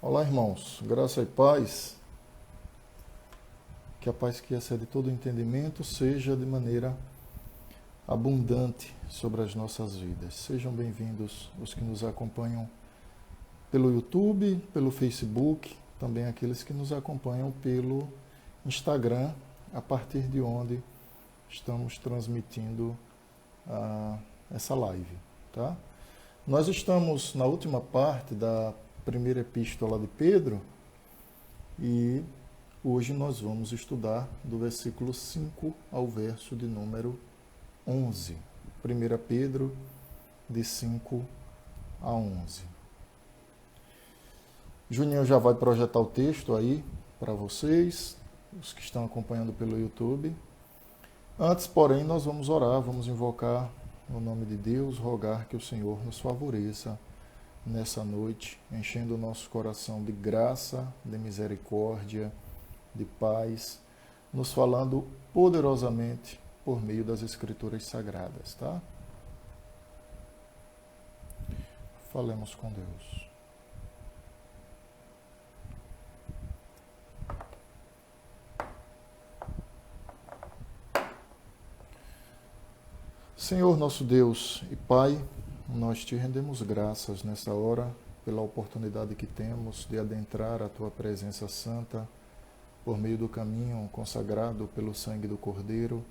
Olá, irmãos. Graça e paz. Que a paz que excede todo entendimento seja de maneira abundante sobre as nossas vidas. Sejam bem-vindos os que nos acompanham pelo YouTube, pelo Facebook, também aqueles que nos acompanham pelo Instagram, a partir de onde estamos transmitindo essa live, tá? Nós estamos na última parte da primeira epístola de Pedro e hoje nós vamos estudar do versículo 5 ao verso de número 11. 1 Pedro, de 5 a 11. Juninho já vai projetar o texto aí para vocês, os que estão acompanhando pelo YouTube. Antes, porém, nós vamos orar, vamos invocar no nome de Deus, rogar que o Senhor nos favoreça nessa noite, enchendo o nosso coração de graça, de misericórdia, de paz, nos falando poderosamente por meio das Escrituras Sagradas, tá? Falemos com Deus. Senhor nosso Deus e Pai, nós te rendemos graças nessa hora pela oportunidade que temos de adentrar a tua presença santa por meio do caminho consagrado pelo sangue do Cordeiro,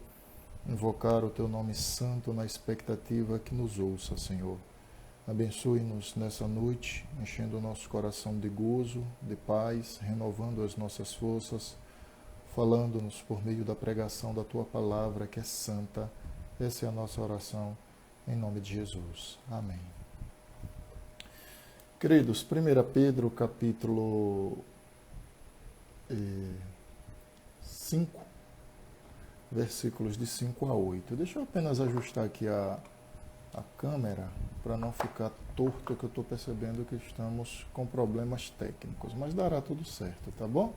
invocar o teu nome santo na expectativa que nos ouça, Senhor. Abençoe-nos nessa noite, enchendo o nosso coração de gozo, de paz, renovando as nossas forças, falando-nos por meio da pregação da tua palavra que é santa. Essa é a nossa oração, em nome de Jesus. Amém. Queridos, 1 Pedro, capítulo 5, versículos de 5 a 8. Deixa eu apenas ajustar aqui a câmera, para não ficar torto, que eu estou percebendo que estamos com problemas técnicos, mas dará tudo certo, tá bom?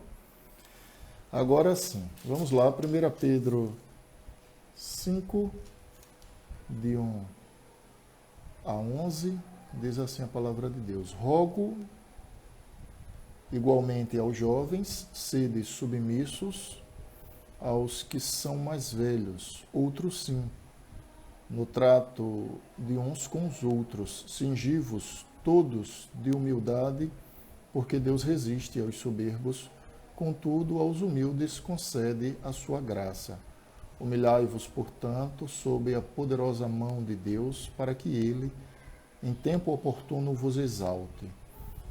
Agora sim, vamos lá, 1 Pedro 5, de 1 a 11, diz assim a palavra de Deus: Rogo igualmente aos jovens, sede submissos aos que são mais velhos, outros sim, no trato de uns com os outros, cingivos todos de humildade, porque Deus resiste aos soberbos, contudo aos humildes concede a sua graça. Humilhai-vos, portanto, sob a poderosa mão de Deus, para que Ele, em tempo oportuno, vos exalte,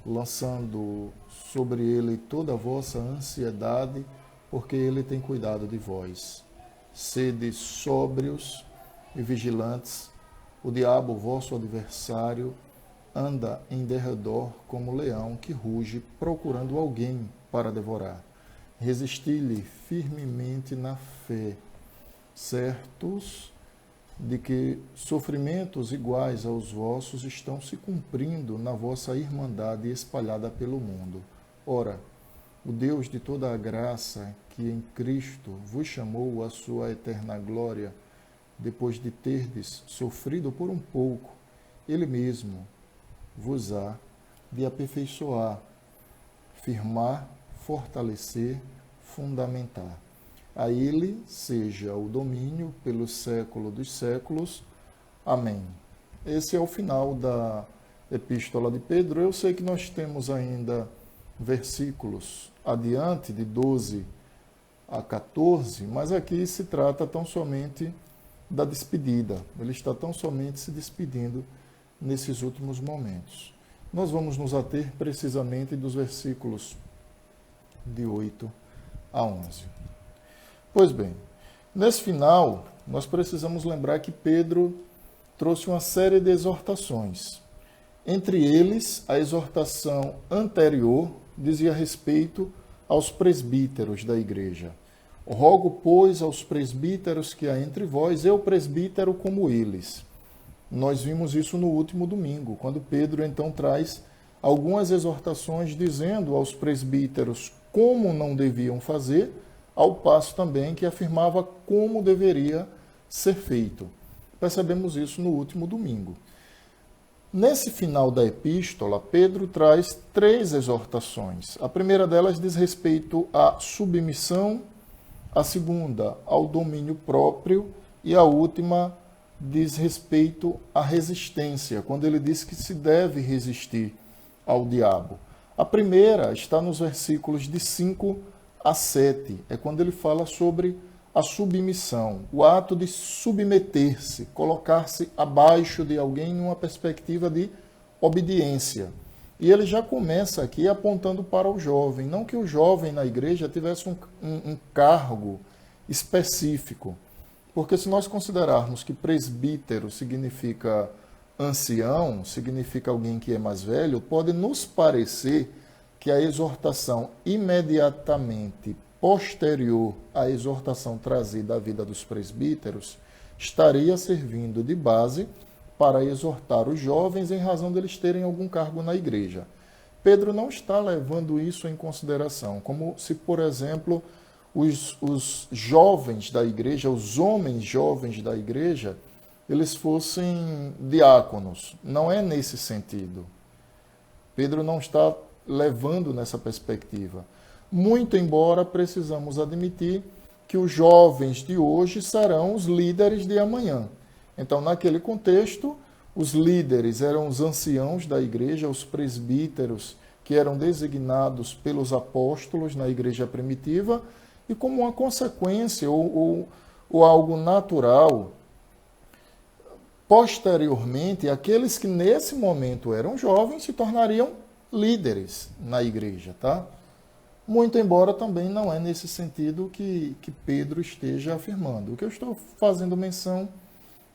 lançando sobre Ele toda a vossa ansiedade, porque Ele tem cuidado de vós. Sede sóbrios e vigilantes. O diabo, vosso adversário, anda em derredor como leão que ruge, procurando alguém para devorar. Resisti-lhe firmemente na fé, certos de que sofrimentos iguais aos vossos estão se cumprindo na vossa irmandade espalhada pelo mundo. Ora, o Deus de toda a graça, que em Cristo vos chamou à sua eterna glória, depois de terdes sofrido por um pouco, Ele mesmo vos há de aperfeiçoar, firmar, fortalecer, fundamentar. A Ele seja o domínio pelo século dos séculos. Amém. Esse é o final da Epístola de Pedro. Eu sei que nós temos ainda versículos adiante, de 12 a 14, mas aqui se trata tão somente da despedida. Ele está tão somente se despedindo nesses últimos momentos. Nós vamos nos ater precisamente dos versículos de 8 a 11. Pois bem, nesse final, nós precisamos lembrar que Pedro trouxe uma série de exortações. Entre eles, a exortação anterior dizia respeito aos presbíteros da igreja. Rogo, pois, aos presbíteros que há entre vós, eu presbítero como eles. Nós vimos isso no último domingo, quando Pedro então traz algumas exortações dizendo aos presbíteros como não deviam fazer, ao passo também que afirmava como deveria ser feito. Percebemos isso no último domingo. Nesse final da epístola, Pedro traz 3 exortações. A primeira delas diz respeito à submissão, a segunda ao domínio próprio e a última diz respeito à resistência, quando ele diz que se deve resistir ao diabo. A primeira está nos versículos de 5 a 7, é quando ele fala sobre a submissão, o ato de submeter-se, colocar-se abaixo de alguém numa perspectiva de obediência. E ele já começa aqui apontando para o jovem, não que o jovem na igreja tivesse um cargo específico, porque se nós considerarmos que presbítero significa ancião, significa alguém que é mais velho, pode nos parecer que a exortação imediatamente posterior à exortação trazida à vida dos presbíteros estaria servindo de base para exortar os jovens em razão deles terem algum cargo na igreja. Pedro não está levando isso em consideração, como se, por exemplo, os jovens da igreja, os homens jovens da igreja, eles fossem diáconos. Não é nesse sentido. Pedro não está levando nessa perspectiva. Muito embora precisamos admitir que os jovens de hoje serão os líderes de amanhã. Então, naquele contexto, os líderes eram os anciãos da igreja, os presbíteros, que eram designados pelos apóstolos na igreja primitiva, e como uma consequência ou algo natural, posteriormente, aqueles que nesse momento eram jovens se tornariam líderes na igreja, tá? Muito embora também não é nesse sentido que Pedro esteja afirmando. O que eu estou fazendo menção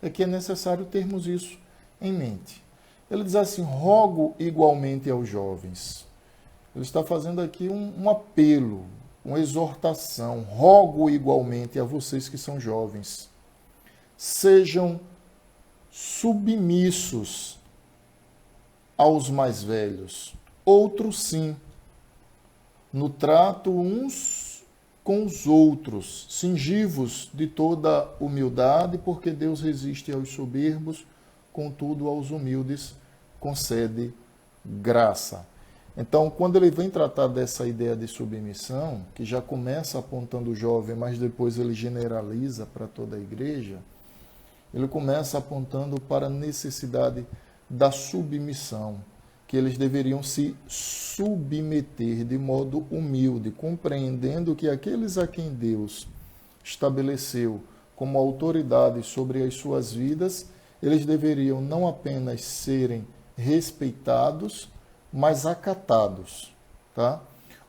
é que é necessário termos isso em mente. Ele diz assim, rogo igualmente aos jovens. Ele está fazendo aqui um apelo, uma exortação. Rogo igualmente a vocês que são jovens. Sejam submissos aos mais velhos. Outros sim, no trato uns com os outros, cingivos de toda humildade, porque Deus resiste aos soberbos, contudo aos humildes concede graça. Então, quando ele vem tratar dessa ideia de submissão, que já começa apontando o jovem, mas depois ele generaliza para toda a igreja, ele começa apontando para a necessidade da submissão, que eles deveriam se submeter de modo humilde, compreendendo que aqueles a quem Deus estabeleceu como autoridade sobre as suas vidas, eles deveriam não apenas serem respeitados, mas acatados. Tá?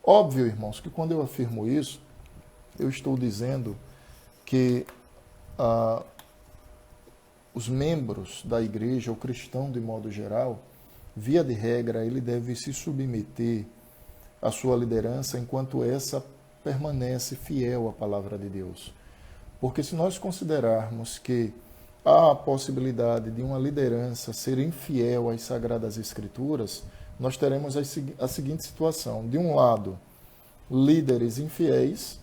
Óbvio, irmãos, que quando eu afirmo isso, eu estou dizendo que os membros da igreja, o cristão de modo geral, via de regra, ele deve se submeter à sua liderança enquanto essa permanece fiel à palavra de Deus. Porque se nós considerarmos que há a possibilidade de uma liderança ser infiel às Sagradas Escrituras, nós teremos a seguinte situação. De um lado, líderes infiéis,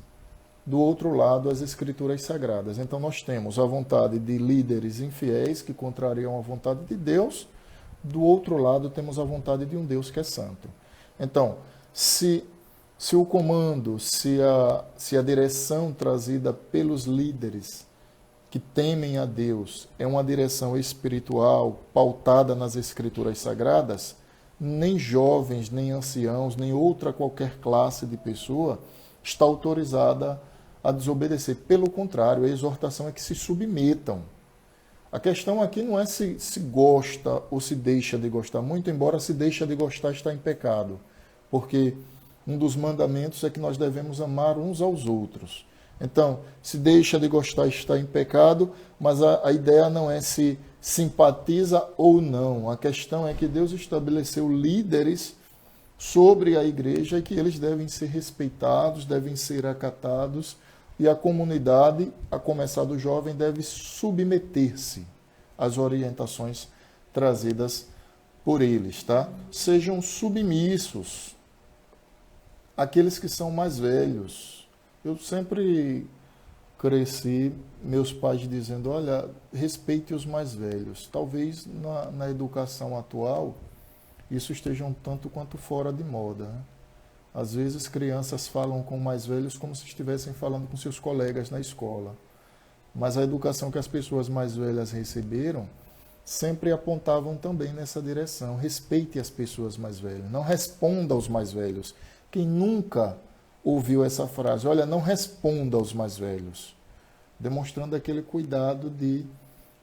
do outro lado, as Escrituras Sagradas. Então nós temos a vontade de líderes infiéis que contrariam a vontade de Deus. Do outro lado, temos a vontade de um Deus que é santo. Então, se o comando, se a direção trazida pelos líderes que temem a Deus é uma direção espiritual pautada nas Escrituras Sagradas, nem jovens, nem anciãos, nem outra qualquer classe de pessoa está autorizada a desobedecer. Pelo contrário, a exortação é que se submetam. A questão aqui não é se gosta ou se deixa de gostar, muito embora se deixa de gostar está em pecado, porque um dos mandamentos é que nós devemos amar uns aos outros. Então, se deixa de gostar está em pecado, mas a ideia não é se simpatiza ou não. A questão é que Deus estabeleceu líderes sobre a igreja e que eles devem ser respeitados, devem ser acatados, e a comunidade, a começar do jovem, deve submeter-se às orientações trazidas por eles, tá? Sejam submissos àqueles que são mais velhos. Eu sempre cresci, meus pais dizendo, olha, respeite os mais velhos. Talvez na educação atual isso esteja um tanto quanto fora de moda, né? Às vezes crianças falam com mais velhos como se estivessem falando com seus colegas na escola. Mas a educação que as pessoas mais velhas receberam sempre apontavam também nessa direção. Respeite as pessoas mais velhas, não responda aos mais velhos. Quem nunca ouviu essa frase? Olha, não responda aos mais velhos. Demonstrando aquele cuidado de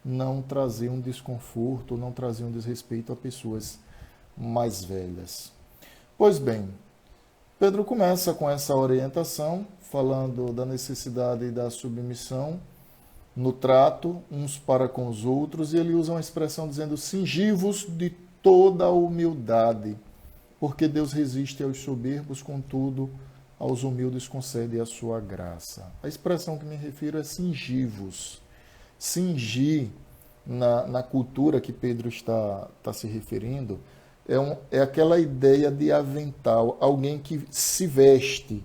não trazer um desconforto, não trazer um desrespeito a pessoas mais velhas. Pois bem, Pedro começa com essa orientação, falando da necessidade da submissão no trato uns para com os outros, e ele usa uma expressão dizendo: cingi-vos de toda a humildade, porque Deus resiste aos soberbos, contudo, aos humildes concede a sua graça. A expressão que me refiro é cingi-vos. Cingir, na cultura que Pedro está se referindo, é aquela ideia de avental, alguém que se veste.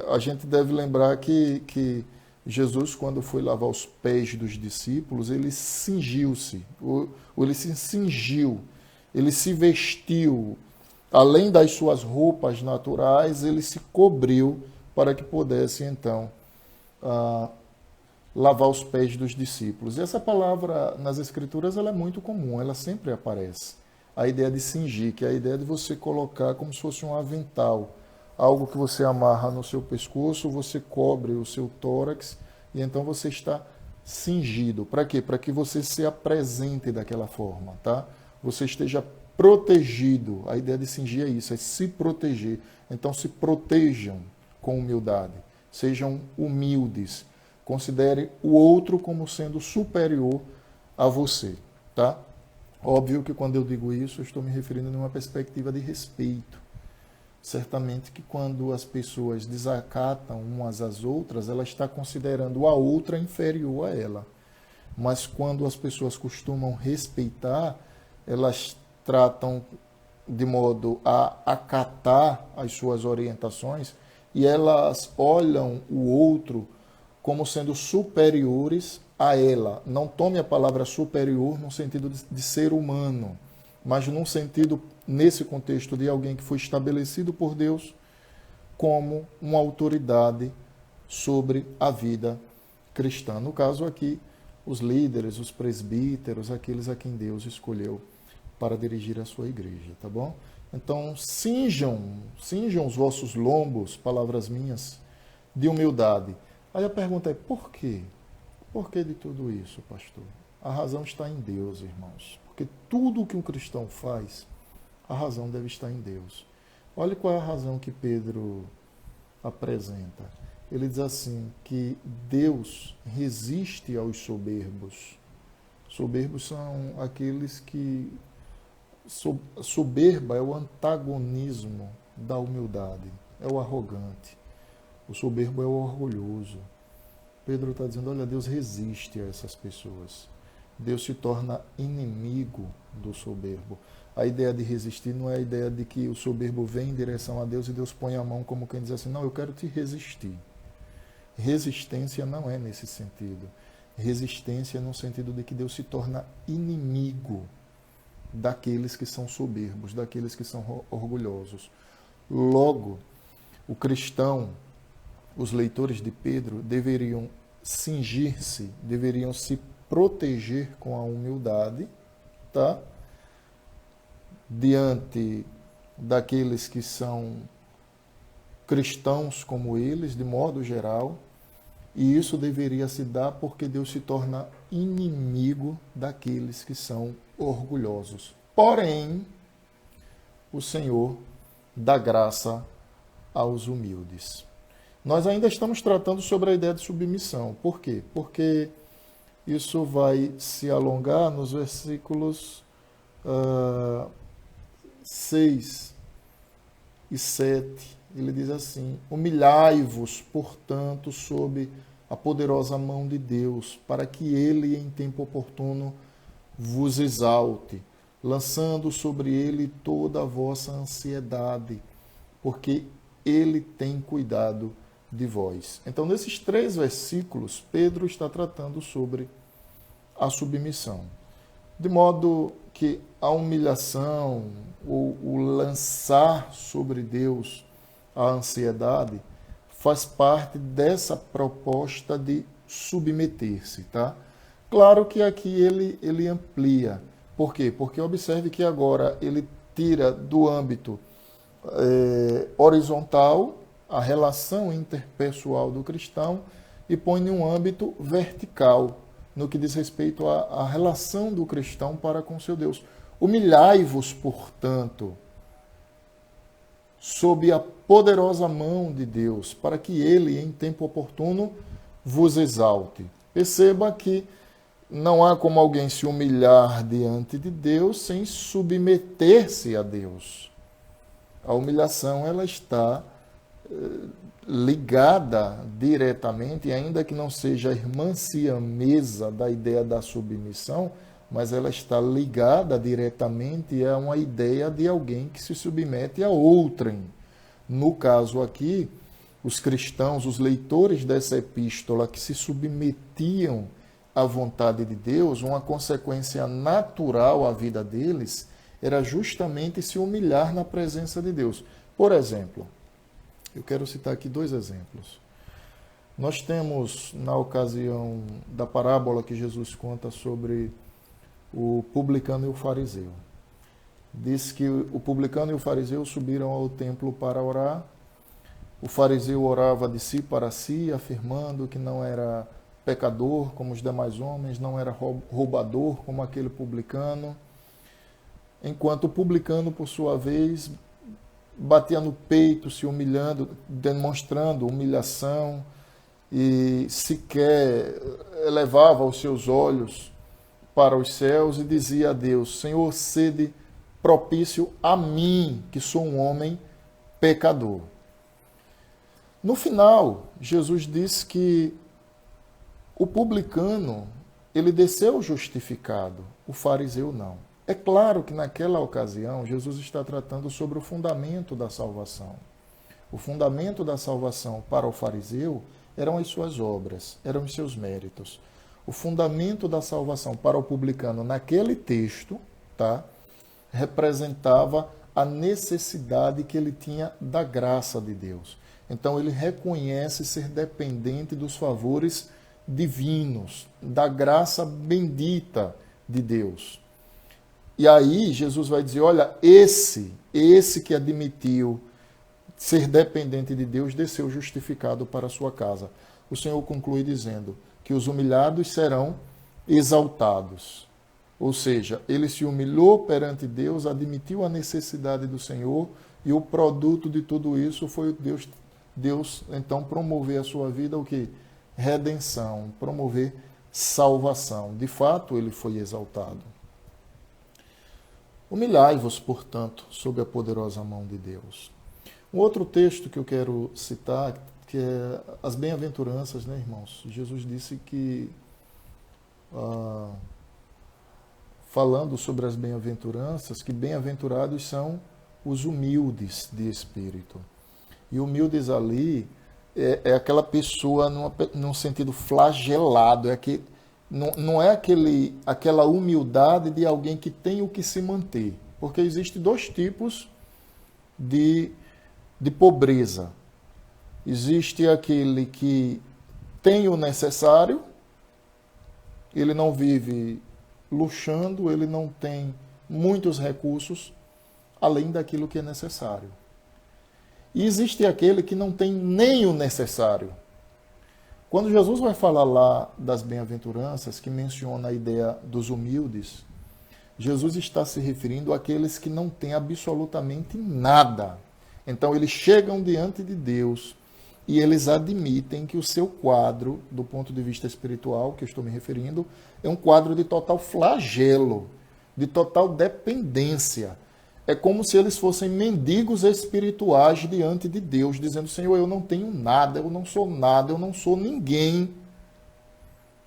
A gente deve lembrar que Jesus, quando foi lavar os pés dos discípulos, ele cingiu-se, ou ele se cingiu, ele se vestiu. Além das suas roupas naturais, ele se cobriu para que pudesse, então, lavar os pés dos discípulos. E essa palavra, nas Escrituras, ela é muito comum, ela sempre aparece. A ideia de cingir, que é a ideia de você colocar como se fosse um avental, algo que você amarra no seu pescoço, você cobre o seu tórax e então você está cingido. Para quê? Para que você se apresente daquela forma, tá? Você esteja protegido. A ideia de cingir é isso, é se proteger. Então se protejam com humildade. Sejam humildes. Considere o outro como sendo superior a você, tá? Óbvio que quando eu digo isso, eu estou me referindo numa perspectiva de respeito. Certamente que quando as pessoas desacatam umas às outras, ela está considerando a outra inferior a ela. Mas quando as pessoas costumam respeitar, elas tratam de modo a acatar as suas orientações e elas olham o outro como sendo superiores a ela. Não tome a palavra superior no sentido de ser humano, mas num sentido, nesse contexto, de alguém que foi estabelecido por Deus como uma autoridade sobre a vida cristã. No caso aqui, os líderes, os presbíteros, aqueles a quem Deus escolheu para dirigir a sua igreja, tá bom? Então, cinjam os vossos lombos, palavras minhas, de humildade. Aí a pergunta é, por quê? Por que de tudo isso, pastor? A razão está em Deus, irmãos. Porque tudo o que um cristão faz, a razão deve estar em Deus. Olha qual é a razão que Pedro apresenta. Ele diz assim, que Deus resiste aos soberbos. Soberbos são aqueles que... Soberba é o antagonismo da humildade, é o arrogante. O soberbo é o orgulhoso. Pedro está dizendo, olha, Deus resiste a essas pessoas. Deus se torna inimigo do soberbo. A ideia de resistir não é a ideia de que o soberbo vem em direção a Deus e Deus põe a mão como quem diz assim, não, eu quero te resistir. Resistência não é nesse sentido. Resistência é no sentido de que Deus se torna inimigo daqueles que são soberbos, daqueles que são orgulhosos. Logo, o cristão, os leitores de Pedro, deveriam cingir-se, deveriam se proteger com a humildade, tá? Diante daqueles que são cristãos como eles, de modo geral, e isso deveria se dar porque Deus se torna inimigo daqueles que são orgulhosos. Porém, o Senhor dá graça aos humildes. Nós ainda estamos tratando sobre a ideia de submissão. Por quê? Porque isso vai se alongar nos versículos 6 e 7. Ele diz assim, humilhai-vos, portanto, sob a poderosa mão de Deus, para que Ele, em tempo oportuno, vos exalte, lançando sobre Ele toda a vossa ansiedade, porque Ele tem cuidado de vós. Então, nesses 3 versículos, Pedro está tratando sobre a submissão. De modo que a humilhação, ou o lançar sobre Deus a ansiedade, faz parte dessa proposta de submeter-se, tá? Claro que aqui ele amplia. Por quê? Porque observe que agora ele tira do âmbito horizontal a relação interpessoal do cristão e põe em um âmbito vertical, no que diz respeito à relação do cristão para com seu Deus. Humilhai-vos, portanto, sob a poderosa mão de Deus, para que ele, em tempo oportuno, vos exalte. Perceba que não há como alguém se humilhar diante de Deus sem submeter-se a Deus. A humilhação, ela está ligada diretamente, ainda que não seja a irmã siamesa da ideia da submissão, mas ela está ligada diretamente a uma ideia de alguém que se submete a outrem. No caso aqui, os cristãos, os leitores dessa epístola que se submetiam à vontade de Deus, uma consequência natural à vida deles era justamente se humilhar na presença de Deus. Por exemplo, eu quero citar aqui 2 exemplos. Nós temos, na ocasião da parábola que Jesus conta sobre o publicano e o fariseu. Diz que o publicano e o fariseu subiram ao templo para orar. O fariseu orava de si para si, afirmando que não era pecador como os demais homens, não era roubador como aquele publicano. Enquanto o publicano, por sua vez, batia no peito, se humilhando, demonstrando humilhação e sequer elevava os seus olhos para os céus e dizia a Deus: Senhor, sede propício a mim, que sou um homem pecador. No final, Jesus disse que o publicano, ele desceu justificado, o fariseu não. É claro que naquela ocasião, Jesus está tratando sobre o fundamento da salvação. O fundamento da salvação para o fariseu eram as suas obras, eram os seus méritos. O fundamento da salvação para o publicano naquele texto, tá, representava a necessidade que ele tinha da graça de Deus. Então ele reconhece ser dependente dos favores divinos, da graça bendita de Deus. E aí Jesus vai dizer, olha, esse que admitiu ser dependente de Deus, desceu justificado para a sua casa. O Senhor conclui dizendo que os humilhados serão exaltados. Ou seja, ele se humilhou perante Deus, admitiu a necessidade do Senhor, e o produto de tudo isso foi Deus então promover a sua vida o quê? Redenção, promover salvação. De fato, ele foi exaltado. Humilhai-vos, portanto, sob a poderosa mão de Deus. Um outro texto que eu quero citar, que é as bem-aventuranças, né, irmãos? Jesus disse que, falando sobre as bem-aventuranças, que bem-aventurados são os humildes de espírito. E humildes ali é aquela pessoa num sentido flagelado, não é aquela humildade de alguém que tem o que se manter. Porque existem 2 tipos de pobreza. Existe aquele que tem o necessário, ele não vive luxando, ele não tem muitos recursos, além daquilo que é necessário. E existe aquele que não tem nem o necessário. Quando Jesus vai falar lá das bem-aventuranças, que menciona a ideia dos humildes, Jesus está se referindo àqueles que não têm absolutamente nada. Então, eles chegam diante de Deus e eles admitem que o seu quadro, do ponto de vista espiritual, que eu estou me referindo, é um quadro de total flagelo, de total dependência. É como se eles fossem mendigos espirituais diante de Deus, dizendo, Senhor, eu não tenho nada, eu não sou nada, eu não sou ninguém.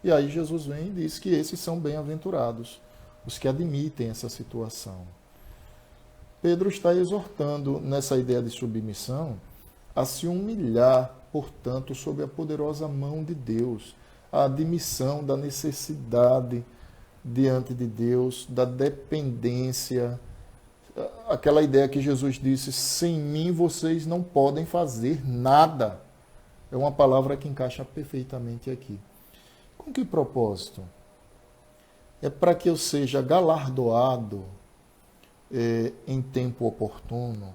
E aí Jesus vem e diz que esses são bem-aventurados, os que admitem essa situação. Pedro está exortando, nessa ideia de submissão, a se humilhar portanto, sob a poderosa mão de Deus, a admissão da necessidade diante de Deus, da dependência, aquela ideia que Jesus disse, sem mim vocês não podem fazer nada. É uma palavra que encaixa perfeitamente aqui. Com que propósito? É para que eu seja galardoado em tempo oportuno.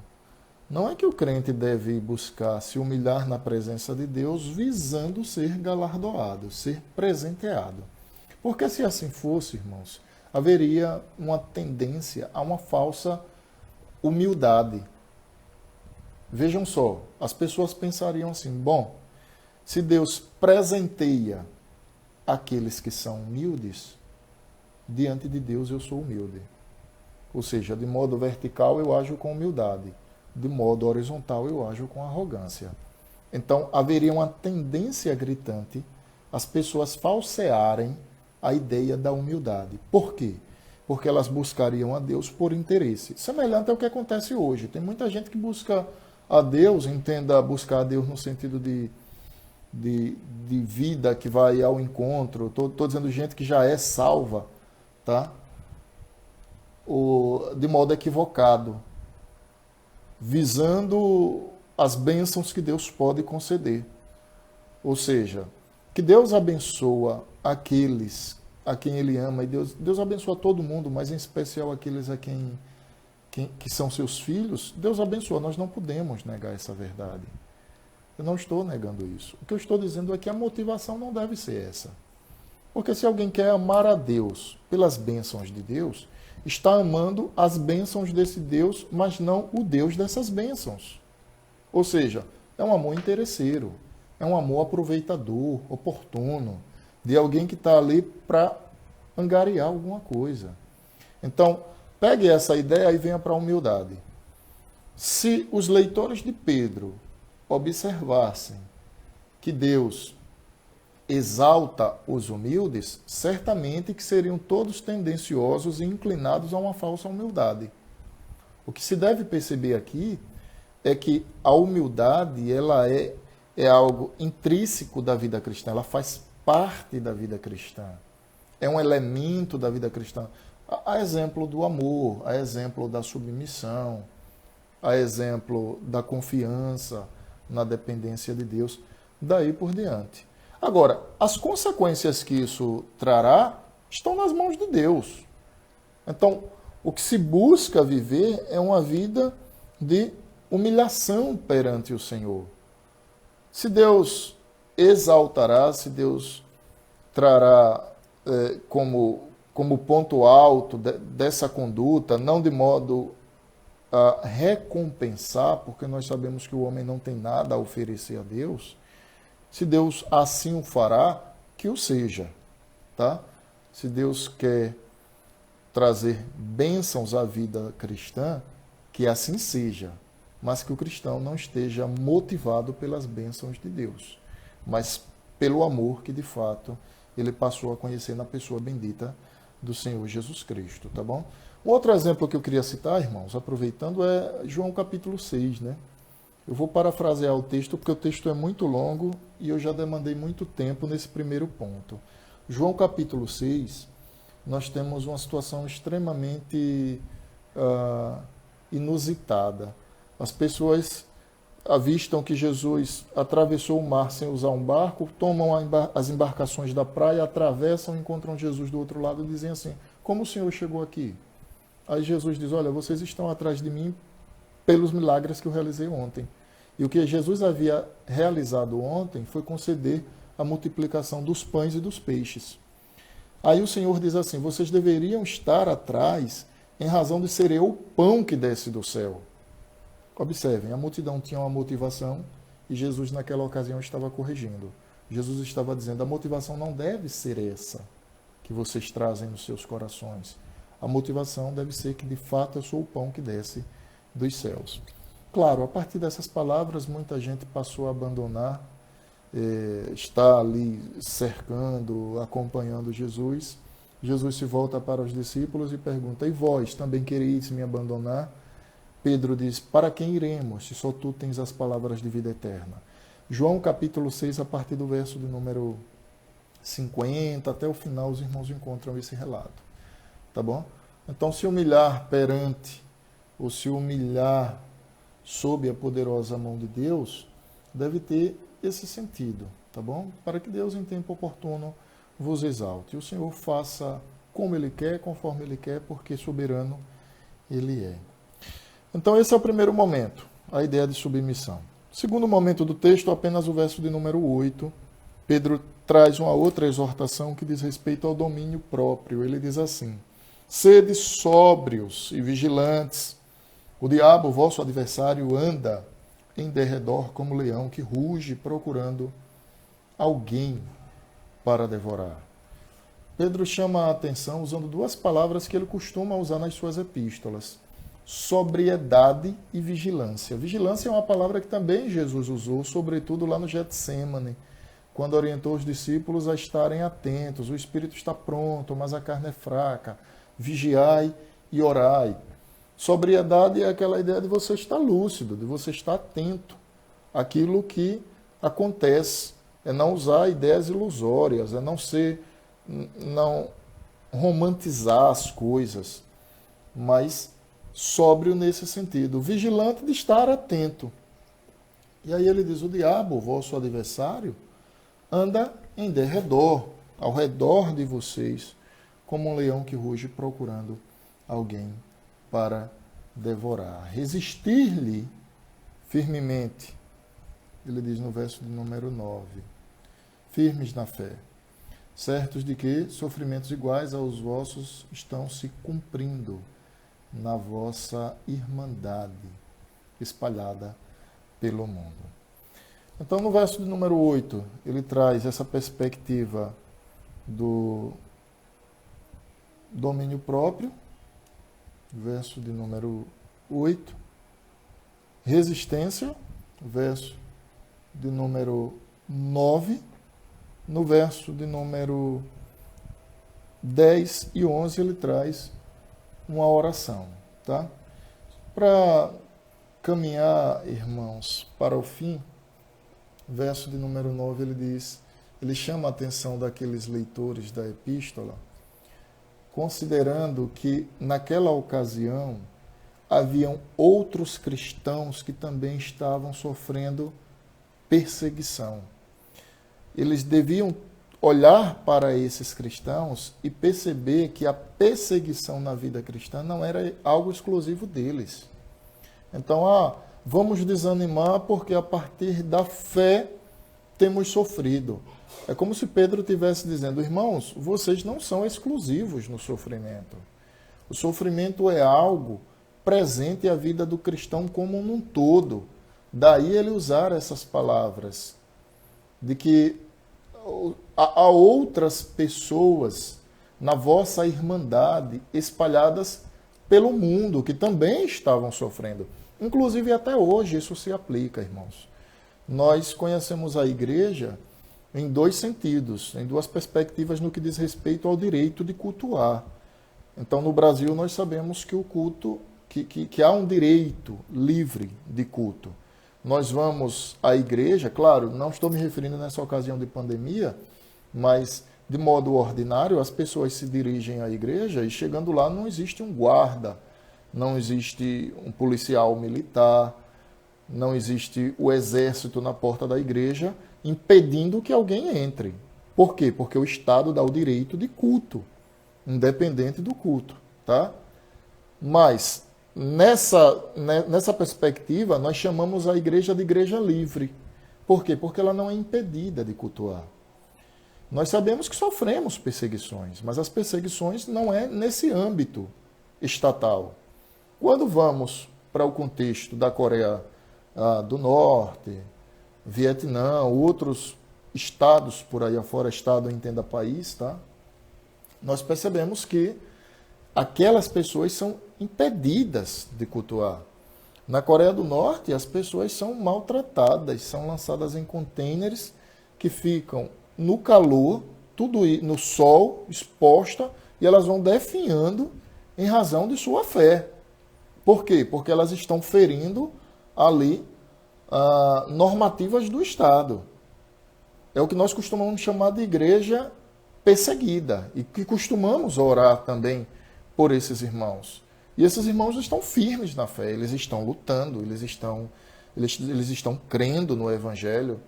Não é que o crente deve buscar se humilhar na presença de Deus visando ser galardoado, ser presenteado. Porque se assim fosse, irmãos, haveria uma tendência a uma falsa humildade. Vejam só, as pessoas pensariam assim, bom, se Deus presenteia aqueles que são humildes, diante de Deus eu sou humilde. Ou seja, de modo vertical eu ajo com humildade, de modo horizontal eu ajo com arrogância. Então, haveria uma tendência gritante as pessoas falsearem a ideia da humildade. Por quê? Porque elas buscariam a Deus por interesse. Semelhante ao que acontece hoje. Tem muita gente que busca a Deus, entenda buscar a Deus no sentido de vida que vai ao encontro. Estou dizendo gente que já é salva, tá? De modo equivocado, visando as bênçãos que Deus pode conceder. Ou seja, que Deus abençoa aqueles a quem Ele ama, e Deus abençoa todo mundo, mas em especial aqueles a que são seus filhos, Deus abençoa. Nós não podemos negar essa verdade. Eu não estou negando isso. O que eu estou dizendo é que a motivação não deve ser essa. Porque se alguém quer amar a Deus pelas bênçãos de Deus, está amando as bênçãos desse Deus, mas não o Deus dessas bênçãos. Ou seja, é um amor interesseiro, é um amor aproveitador, oportuno, de alguém que está ali para angariar alguma coisa. Então, pegue essa ideia e venha para a humildade. Se os leitores de Pedro observassem que Deus exalta os humildes, certamente que seriam todos tendenciosos e inclinados a uma falsa humildade. O que se deve perceber aqui é que a humildade ela é algo intrínseco da vida cristã, ela faz parte da vida cristã, é um elemento da vida cristã. A exemplo do amor, a exemplo da submissão, a exemplo da confiança na dependência de Deus, daí por diante. Agora, as consequências que isso trará estão nas mãos de Deus. Então, o que se busca viver é uma vida de humilhação perante o Senhor. Se Deus exaltará, se Deus trará como ponto alto dessa conduta, não de modo a recompensar, porque nós sabemos que o homem não tem nada a oferecer a Deus, se Deus assim o fará, que o seja, tá? Se Deus quer trazer bênçãos à vida cristã, que assim seja, mas que o cristão não esteja motivado pelas bênçãos de Deus, mas pelo amor que de fato ele passou a conhecer na pessoa bendita do Senhor Jesus Cristo, tá bom? Um outro exemplo que eu queria citar, irmãos, aproveitando, é João capítulo 6, né? Eu vou parafrasear o texto, porque o texto é muito longo e eu já demandei muito tempo nesse primeiro ponto. João capítulo 6, nós temos uma situação extremamente inusitada. As pessoas avistam que Jesus atravessou o mar sem usar um barco, tomam as embarcações da praia, atravessam, encontram Jesus do outro lado e dizem assim, como o Senhor chegou aqui? Aí Jesus diz, olha, vocês estão atrás de mim pelos milagres que eu realizei ontem. E o que Jesus havia realizado ontem foi conceder a multiplicação dos pães e dos peixes. Aí o Senhor diz assim, vocês deveriam estar atrás em razão de ser eu o pão que desce do céu. Observem, a multidão tinha uma motivação e Jesus naquela ocasião estava corrigindo. Jesus estava dizendo, a motivação não deve ser essa que vocês trazem nos seus corações. A motivação deve ser que de fato eu sou o pão que desce dos céus. Claro, a partir dessas palavras, muita gente passou a abandonar, está ali cercando, acompanhando Jesus. Jesus se volta para os discípulos e pergunta, e vós também quereis me abandonar? Pedro diz, para quem iremos, se só tu tens as palavras de vida eterna? João capítulo 6, a partir do verso de número 50, até o final os irmãos encontram esse relato. Tá bom? Então, se humilhar perante, ou se humilhar sob a poderosa mão de Deus, deve ter esse sentido, tá bom? Para que Deus, em tempo oportuno, vos exalte. E o Senhor faça como Ele quer, conforme Ele quer, porque soberano Ele é. Então, esse é o primeiro momento, a ideia de submissão. Segundo momento do texto, apenas o verso de número 8, Pedro traz uma outra exortação que diz respeito ao domínio próprio. Ele diz assim: sede sóbrios e vigilantes. O diabo, vosso adversário, anda em derredor como leão que ruge procurando alguém para devorar. Pedro chama a atenção usando duas palavras que ele costuma usar nas suas epístolas: sobriedade e vigilância. Vigilância é uma palavra que também Jesus usou, sobretudo lá no Getsêmane, quando orientou os discípulos a estarem atentos. O espírito está pronto, mas a carne é fraca. Vigiai e orai. Sobriedade é aquela ideia de você estar lúcido, de você estar atento àquilo que acontece. É não usar ideias ilusórias, é não romantizar as coisas, mas sóbrio nesse sentido. Vigilante de estar atento. E aí ele diz: o diabo, vosso adversário, anda em derredor, ao redor de vocês, como um leão que ruge procurando alguém para devorar. Resistir-lhe firmemente, ele diz no verso de número 9, firmes na fé, certos de que sofrimentos iguais aos vossos estão se cumprindo na vossa irmandade espalhada pelo mundo. Então, no verso de número 8, ele traz essa perspectiva do domínio próprio, verso de número 8, resistência, verso de número 9, no verso de número 10 e 11 ele traz uma oração, tá? Para caminhar, irmãos, para o fim, verso de número 9 ele diz, ele chama a atenção daqueles leitores da epístola, considerando que naquela ocasião haviam outros cristãos que também estavam sofrendo perseguição. Eles deviam olhar para esses cristãos e perceber que a perseguição na vida cristã não era algo exclusivo deles. Então, vamos desanimar porque a partir da fé temos sofrido. É como se Pedro estivesse dizendo: irmãos, vocês não são exclusivos no sofrimento. O sofrimento é algo presente à vida do cristão como um todo. Daí ele usar essas palavras, de que há outras pessoas na vossa irmandade espalhadas pelo mundo que também estavam sofrendo. Inclusive até hoje isso se aplica, irmãos. Nós conhecemos a igreja em dois sentidos, em duas perspectivas no que diz respeito ao direito de cultuar. Então, no Brasil, nós sabemos que o culto, que há um direito livre de culto. Nós vamos à igreja, claro, não estou me referindo nessa ocasião de pandemia, mas de modo ordinário as pessoas se dirigem à igreja e chegando lá não existe um guarda, não existe um policial militar, não existe o exército na porta da igreja impedindo que alguém entre. Por quê? Porque o Estado dá o direito de culto, independente do culto, tá? Mas nessa perspectiva, nós chamamos a igreja de igreja livre. Por quê? Porque ela não é impedida de cultuar. Nós sabemos que sofremos perseguições, mas as perseguições não é nesse âmbito estatal. Quando vamos para o contexto da Coreia do Norte, Vietnã, outros estados por aí afora, estado entenda país, tá? Nós percebemos que aquelas pessoas são impedidas de cultuar. Na Coreia do Norte, as pessoas são maltratadas, são lançadas em contêineres que ficam no calor, tudo no sol, exposta, e elas vão definhando em razão de sua fé. Por quê? Porque elas estão ferindo ali normativas do Estado. É o que nós costumamos chamar de igreja perseguida e que costumamos orar também por esses irmãos. E esses irmãos estão firmes na fé, eles estão lutando, eles estão crendo no Evangelho.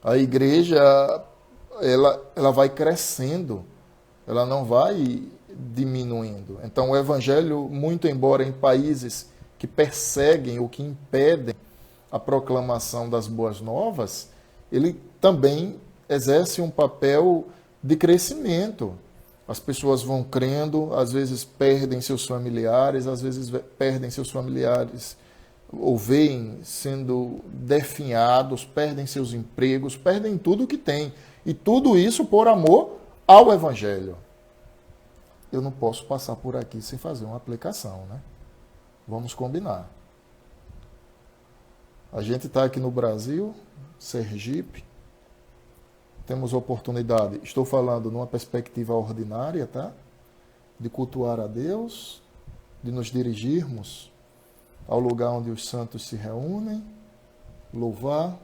A igreja, ela vai crescendo, ela não vai diminuindo. Então, o Evangelho, muito embora em países que perseguem ou que impedem a proclamação das boas novas, ele também exerce um papel de crescimento. As pessoas vão crendo, às vezes perdem seus familiares, às vezes perdem seus familiares ou veem sendo definhados, perdem seus empregos, perdem tudo o que têm. E tudo isso por amor ao Evangelho. Eu não posso passar por aqui sem fazer uma aplicação, né? Vamos combinar. A gente está aqui no Brasil, Sergipe, temos oportunidade, estou falando numa perspectiva ordinária, tá? De cultuar a Deus, de nos dirigirmos ao lugar onde os santos se reúnem, louvar,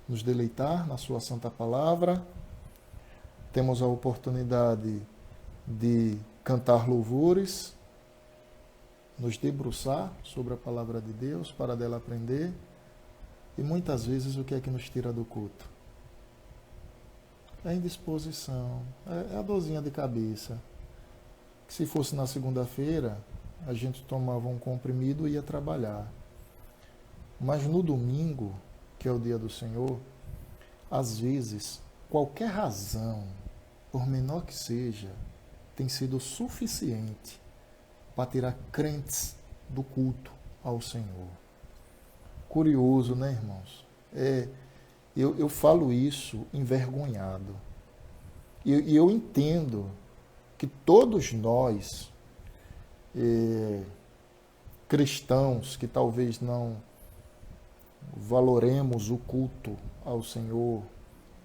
nos deleitar na sua santa palavra. Temos a oportunidade de cantar louvores, nos debruçar sobre a palavra de Deus, para dela aprender. E muitas vezes o que é que nos tira do culto? É a indisposição, é a dorzinha de cabeça. Que se fosse na segunda-feira, a gente tomava um comprimido e ia trabalhar. Mas no domingo, que é o dia do Senhor, às vezes, qualquer razão, por menor que seja, tem sido suficiente para tirar crentes do culto ao Senhor. Curioso, né, irmãos? Eu falo isso envergonhado. E eu entendo que todos nós, cristãos, que talvez não valoremos o culto ao Senhor,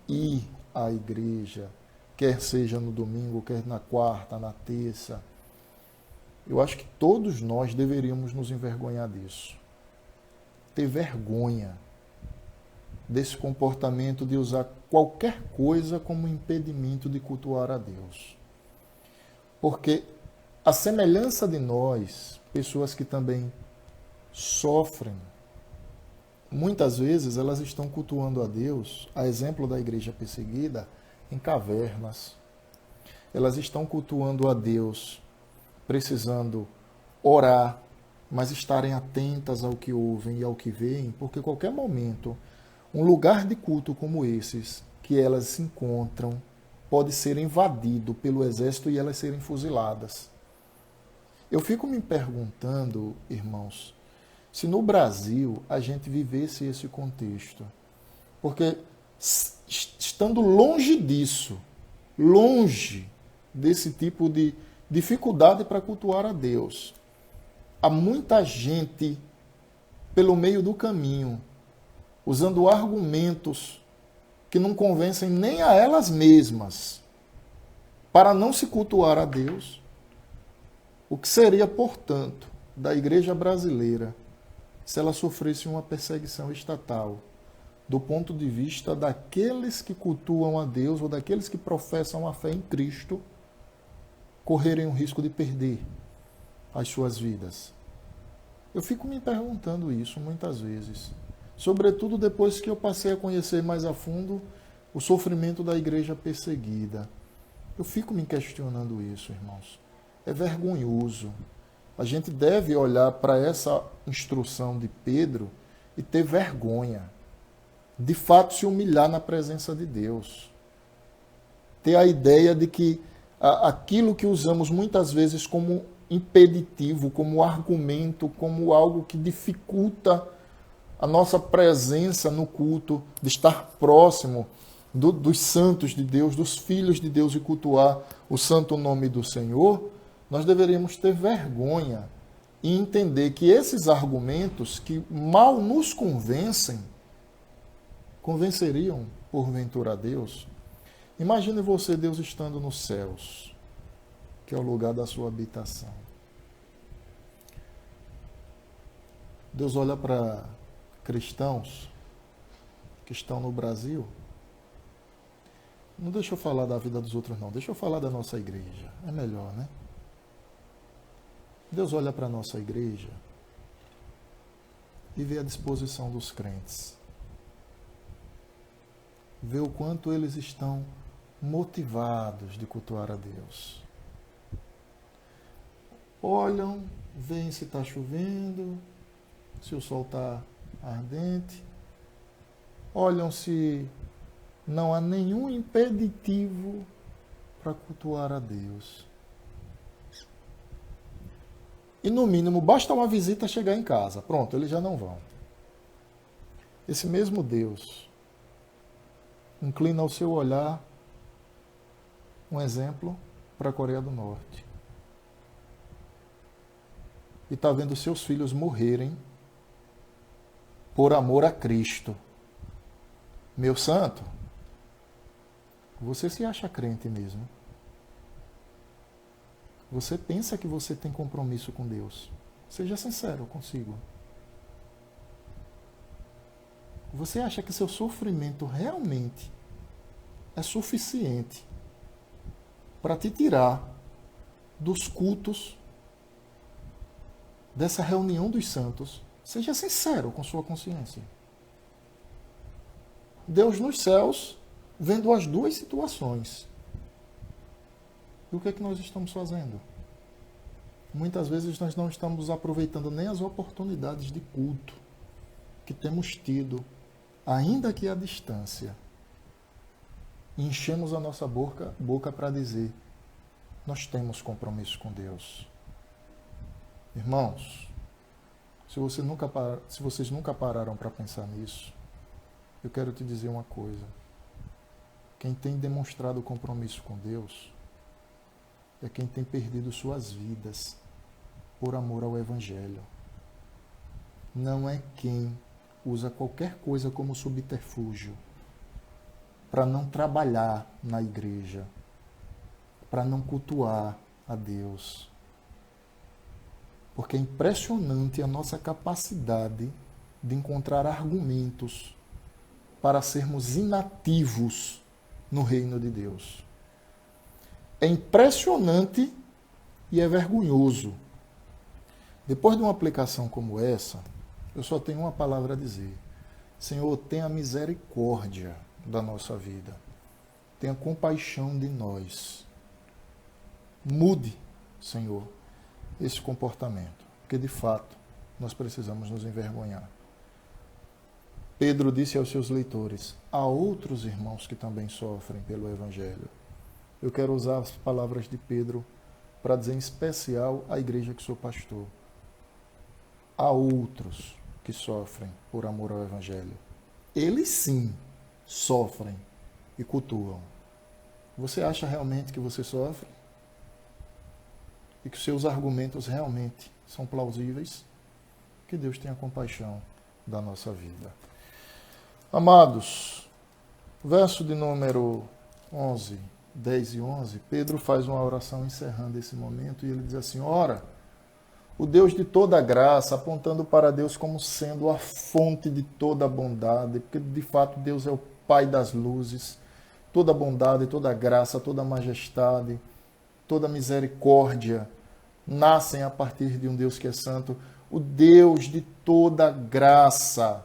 ir à igreja, quer seja no domingo, quer na quarta, na terça, eu acho que todos nós deveríamos nos envergonhar disso. Ter vergonha desse comportamento de usar qualquer coisa como impedimento de cultuar a Deus. Porque a semelhança de nós, pessoas que também sofrem, muitas vezes elas estão cultuando a Deus, a exemplo da igreja perseguida, em cavernas. Elas estão cultuando a Deus, precisando orar, mas estarem atentas ao que ouvem e ao que veem, porque qualquer momento, um lugar de culto como esses, que elas se encontram, pode ser invadido pelo exército e elas serem fuziladas. Eu fico me perguntando, irmãos, se no Brasil a gente vivesse esse contexto. Porque estando longe disso, longe desse tipo de dificuldade para cultuar a Deus, há muita gente pelo meio do caminho, usando argumentos que não convencem nem a elas mesmas, para não se cultuar a Deus. O que seria, portanto, da igreja brasileira se ela sofresse uma perseguição estatal, do ponto de vista daqueles que cultuam a Deus ou daqueles que professam a fé em Cristo, correrem o risco de perder as suas vidas? Eu fico me perguntando isso muitas vezes, sobretudo depois que eu passei a conhecer mais a fundo o sofrimento da igreja perseguida. Eu fico me questionando isso, irmãos. É vergonhoso. A gente deve olhar para essa instrução de Pedro e ter vergonha. De fato, se humilhar na presença de Deus. Ter a ideia de que aquilo que usamos muitas vezes como impeditivo, como argumento, como algo que dificulta a nossa presença no culto, de estar próximo dos santos de Deus, dos filhos de Deus e cultuar o santo nome do Senhor, nós deveríamos ter vergonha e entender que esses argumentos que mal nos convencem, convenceriam porventura a Deus. Imagine você, Deus, estando nos céus, que é o lugar da sua habitação. Deus olha para cristãos que estão no Brasil. Não deixa eu falar da vida dos outros, não. Deixa eu falar da nossa igreja. É melhor, né? Deus olha para a nossa igreja e vê a disposição dos crentes. Vê o quanto eles estão motivados de cultuar a Deus. Olham, veem se está chovendo, se o sol está ardente. Olham se não há nenhum impeditivo para cultuar a Deus. E no mínimo, basta uma visita chegar em casa. Pronto, eles já não vão. Esse mesmo Deus inclina o seu olhar, um exemplo, para a Coreia do Norte. E está vendo seus filhos morrerem por amor a Cristo. Meu santo, você se acha crente mesmo? Você pensa que você tem compromisso com Deus? Seja sincero consigo. Você acha que seu sofrimento realmente é suficiente para te tirar dos cultos, dessa reunião dos santos? Seja sincero com sua consciência. Deus nos céus, vendo as duas situações. E o que é que nós estamos fazendo? Muitas vezes nós não estamos aproveitando nem as oportunidades de culto que temos tido, ainda que à distância. E enchemos a nossa boca para dizer: nós temos compromisso com Deus. Irmãos, se vocês nunca pararam para pensar nisso, eu quero te dizer uma coisa. Quem tem demonstrado compromisso com Deus é quem tem perdido suas vidas por amor ao Evangelho. Não é quem usa qualquer coisa como subterfúgio para não trabalhar na igreja, para não cultuar a Deus. Porque é impressionante a nossa capacidade de encontrar argumentos para sermos inativos no reino de Deus. É impressionante e é vergonhoso. Depois de uma aplicação como essa, eu só tenho uma palavra a dizer: Senhor, tenha misericórdia da nossa vida. Tenha compaixão de nós. Mude, Senhor, esse comportamento, porque de fato nós precisamos nos envergonhar. Pedro disse aos seus leitores: há outros irmãos que também sofrem pelo Evangelho. Eu quero usar as palavras de Pedro para dizer em especial à igreja que sou pastor. Há outros que sofrem por amor ao Evangelho. Eles sim sofrem e cultuam. Você acha realmente que você sofre? E que os seus argumentos realmente são plausíveis? Que Deus tenha compaixão da nossa vida. Amados, verso de número 11, 10 e 11, Pedro faz uma oração encerrando esse momento e ele diz assim: ora, o Deus de toda graça, apontando para Deus como sendo a fonte de toda bondade, porque de fato Deus é o Pai das luzes, toda bondade, toda graça, toda majestade, toda misericórdia nascem a partir de um Deus que é santo, o Deus de toda graça,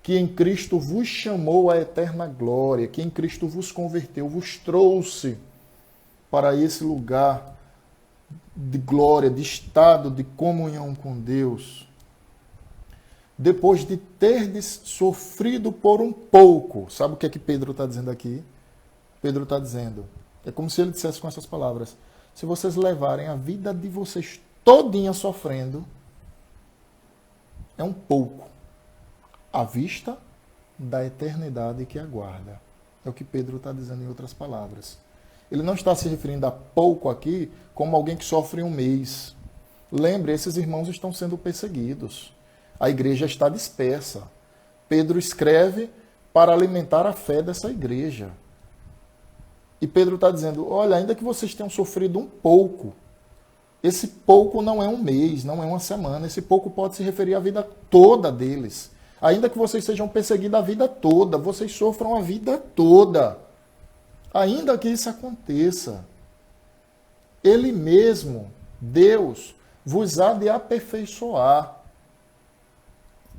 que em Cristo vos chamou à eterna glória, que em Cristo vos converteu, vos trouxe para esse lugar de glória, de estado de comunhão com Deus, depois de terdes sofrido por um pouco. Sabe o que é que Pedro está dizendo aqui? Pedro está dizendo, é como se ele dissesse com essas palavras: se vocês levarem a vida de vocês todinha sofrendo, é um pouco à vista da eternidade que aguarda. É o que Pedro está dizendo em outras palavras. Ele não está se referindo a pouco aqui como alguém que sofre um mês. Lembre, esses irmãos estão sendo perseguidos. A igreja está dispersa. Pedro escreve para alimentar a fé dessa igreja. E Pedro está dizendo: olha, ainda que vocês tenham sofrido um pouco, Esse pouco não é um mês, não é uma semana. Esse pouco pode se referir à vida toda deles. Ainda que vocês sejam perseguidos a vida toda, vocês sofram a vida toda. Ainda que isso aconteça, Ele mesmo, Deus, vos há de aperfeiçoar.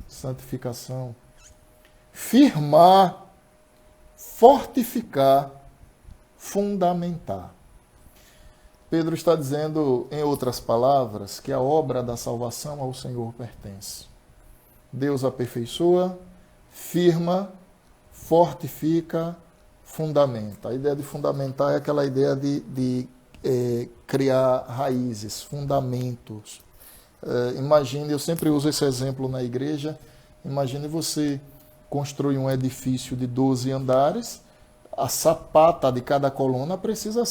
Santificação. Firmar, fortificar, fundamentar. Pedro está dizendo, em outras palavras, que a obra da salvação ao Senhor pertence. Deus aperfeiçoa, firma, fortifica, fundamenta. A ideia de fundamentar é aquela ideia de criar raízes, fundamentos. Imagine, eu sempre uso esse exemplo na igreja, imagine você construir um edifício de 12 andares, a sapata de cada coluna precisa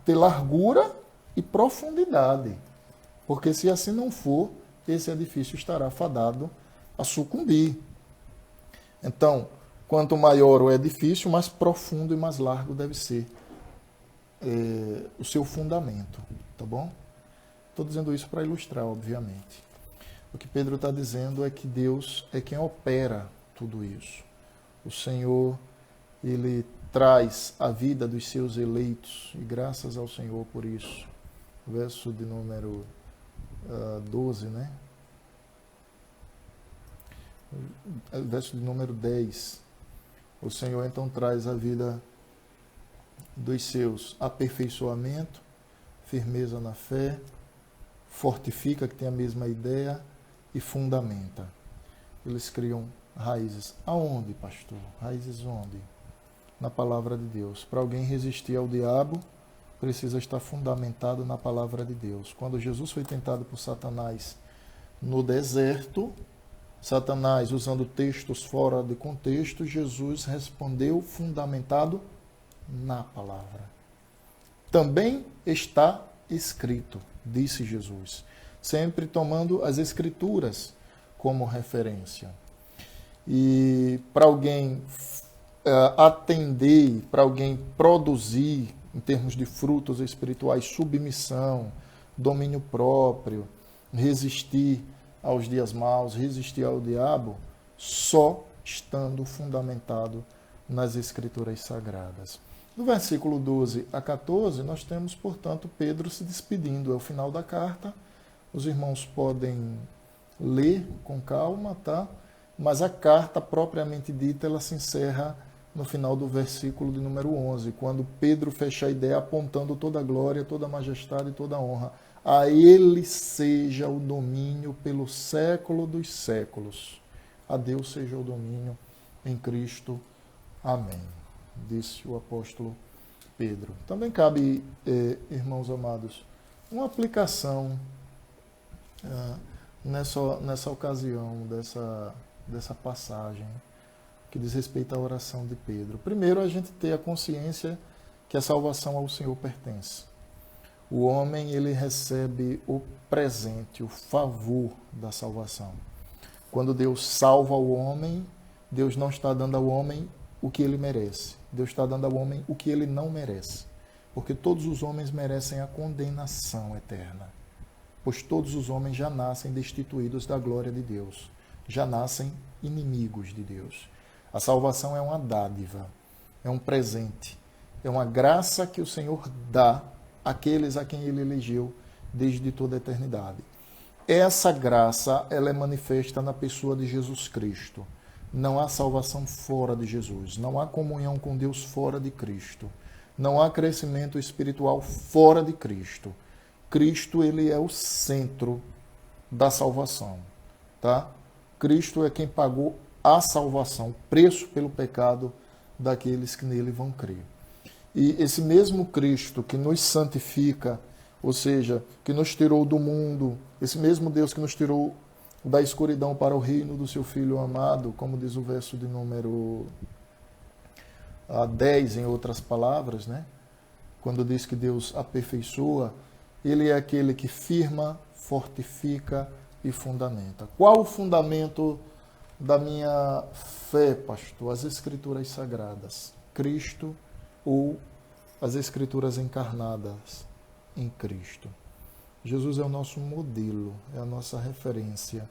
ter largura e profundidade. Porque se assim não for, esse edifício estará fadado a sucumbir. Então, quanto maior o edifício, mais profundo e mais largo deve ser o seu fundamento. Tá bom? Estou dizendo isso para ilustrar, obviamente. O que Pedro está dizendo é que Deus é quem opera tudo isso. O Senhor, Ele traz a vida dos seus eleitos, e graças ao Senhor por isso. Verso de número 12, né? Verso de número 10. O Senhor então traz a vida dos seus, aperfeiçoamento, firmeza na fé, fortifica, que tem a mesma ideia, e fundamenta. Eles criam raízes. Aonde, pastor? Raízes onde? Na palavra de Deus. Para alguém resistir ao diabo, precisa estar fundamentado na palavra de Deus. Quando Jesus foi tentado por Satanás no deserto, Satanás, usando textos fora de contexto, Jesus respondeu fundamentado na palavra. Também está escrito, disse Jesus, sempre tomando as Escrituras como referência. E para alguém atender, para alguém produzir, em termos de frutos espirituais, submissão, domínio próprio, resistir aos dias maus, resistir ao diabo, só estando fundamentado nas Escrituras Sagradas. No versículo 12 a 14, nós temos, portanto, Pedro se despedindo. É o final da carta. Os irmãos podem ler com calma, tá? Mas a carta, propriamente dita, ela se encerra no final do versículo de número 11, quando Pedro fecha a ideia apontando toda a glória, toda a majestade e toda a honra. A Ele seja o domínio pelo século dos séculos. A Deus seja o domínio em Cristo. Amém. Disse o apóstolo Pedro. Também cabe, irmãos amados, uma aplicação nessa ocasião, dessa passagem que diz respeito à oração de Pedro. Primeiro, a gente ter a consciência que a salvação ao Senhor pertence. O homem, ele recebe o presente, o favor da salvação. Quando Deus salva o homem, Deus não está dando ao homem o que ele merece. Deus está dando ao homem o que ele não merece. Porque todos os homens merecem a condenação eterna. Pois todos os homens já nascem destituídos da glória de Deus. Já nascem inimigos de Deus. A salvação é uma dádiva, é um presente, é uma graça que o Senhor dá àqueles a quem Ele elegeu desde toda a eternidade. Essa graça, ela é manifesta na pessoa de Jesus Cristo. Não há salvação fora de Jesus, não há comunhão com Deus fora de Cristo, não há crescimento espiritual fora de Cristo. Cristo, ele é o centro da salvação, tá? Cristo é quem pagou a salvação, o preço pelo pecado daqueles que nele vão crer. E esse mesmo Cristo que nos santifica, ou seja, que nos tirou do mundo, esse mesmo Deus que nos tirou da escuridão para o reino do seu Filho amado, como diz o verso de número 10, em outras palavras, né? Quando diz que Deus aperfeiçoa, Ele é aquele que firma, fortifica e fundamenta. Qual o fundamento da minha fé, pastor? As Escrituras Sagradas. Cristo ou as Escrituras encarnadas em Cristo. Jesus é o nosso modelo, é a nossa referência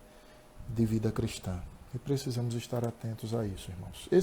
de vida cristã. E precisamos estar atentos a isso, irmãos.